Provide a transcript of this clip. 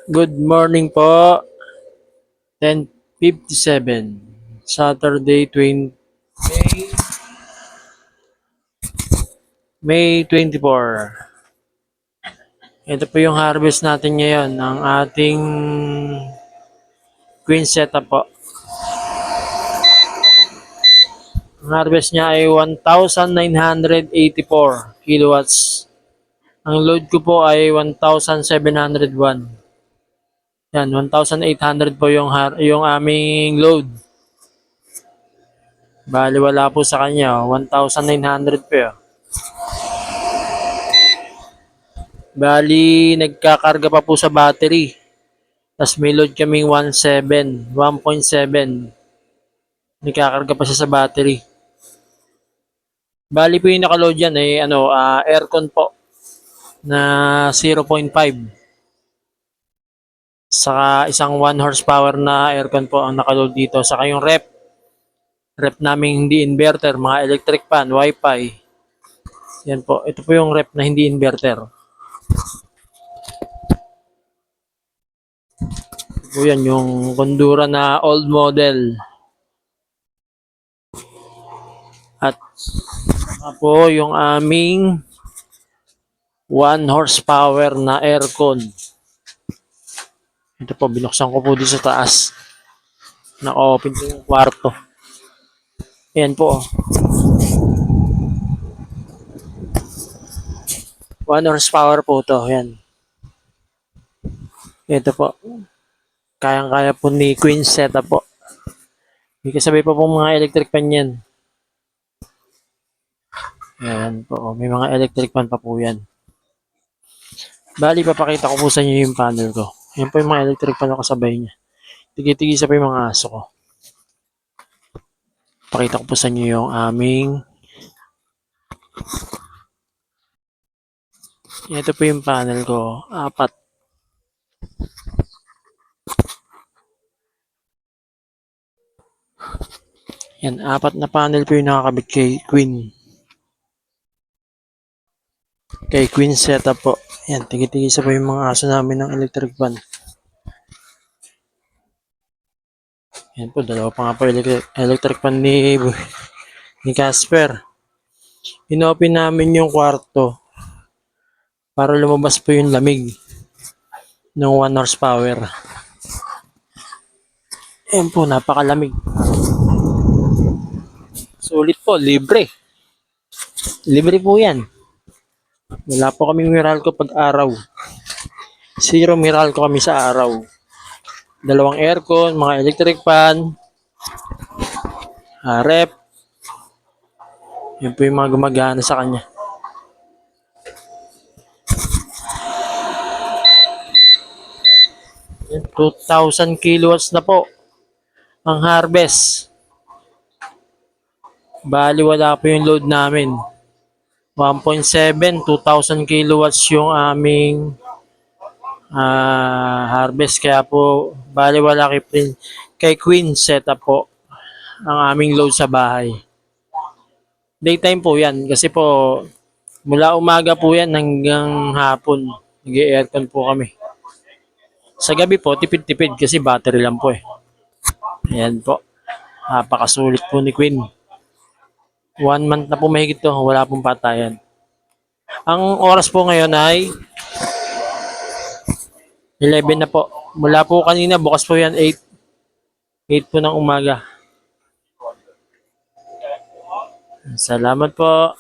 Good morning po. 10:57. Saturday 20 May 24. Ito po yung harvest natin ngayon ng ating queen setup po. Ang harvest niya ay 1,984 kilowatts. Ang load ko po ay 1,701. Yan, 1,800 po yung aming load. Bali wala po sa kanya, 1,900 po yun. Bali, nagkakarga pa po sa battery. Tapos may load kaming 1.7. Nagkakarga pa siya sa battery. Bali po yung nakaload yan aircon po na 0.5. Saka isang 1 horsepower na aircon po ang nakaload dito. Saka yung rep namin hindi inverter, mga electric fan, wifi. Yan po, ito po yung rep na hindi inverter. Po yan, yung Kondura na old model. At po yung aming 1 horsepower na aircon. Ito po, binuksan ko po dito sa taas. Naka-open po yung kwarto. Ayan po. 1 horsepower po to. Ayan. Ito po. Kayang-kaya po ni Queen setup po. May kasabay pa po mga electric fan yan. Ayan po. May mga electric fan pa po yan. Bali, papakita ko po sa inyo yung panel ko. Ayan po yung mga electric fan na kasabay niya. Tigi-tigisa pa yung mga aso ko. Pakita ko po sa inyo yung aming ito po yung panel ko. 4. Yan, 4 na panel po yung nakakabit kay Queen. Kay Queen setup po. Yan, tigi-tigisa po yung mga aso namin ng electric fan. Yan po, dalawa pa nga po electric fan ni Casper. Inopen namin yung kwarto para lumabas po yung lamig ng 1 horsepower. Yan po, napakalamig. Sulit po, libre. Libre po yan. Wala po kaming Meralco pag araw. 0 Meralco kami sa araw. 2 aircon, mga electric fan, rep. Yan po yung mga gumagana sa kanya. Yan, 2,000 kilowatts na po ang harvest. Bali wala po yung load namin. 1.7, 2,000 kilowatts yung aming harvest. Kaya po, bali wala kay Queen setup po ang aming load sa bahay. Daytime po yan kasi po mula umaga po yan hanggang hapon. Nag-aircon po kami. Sa gabi po, tipid-tipid kasi battery lang po eh. Ayan po. Napakasulit po ni Queen. 1 month na po mahigit to, wala pong patayan. Ang oras po ngayon ay 11 na po. Mula po kanina, bukas po yan 8. 8 po ng umaga. Salamat po.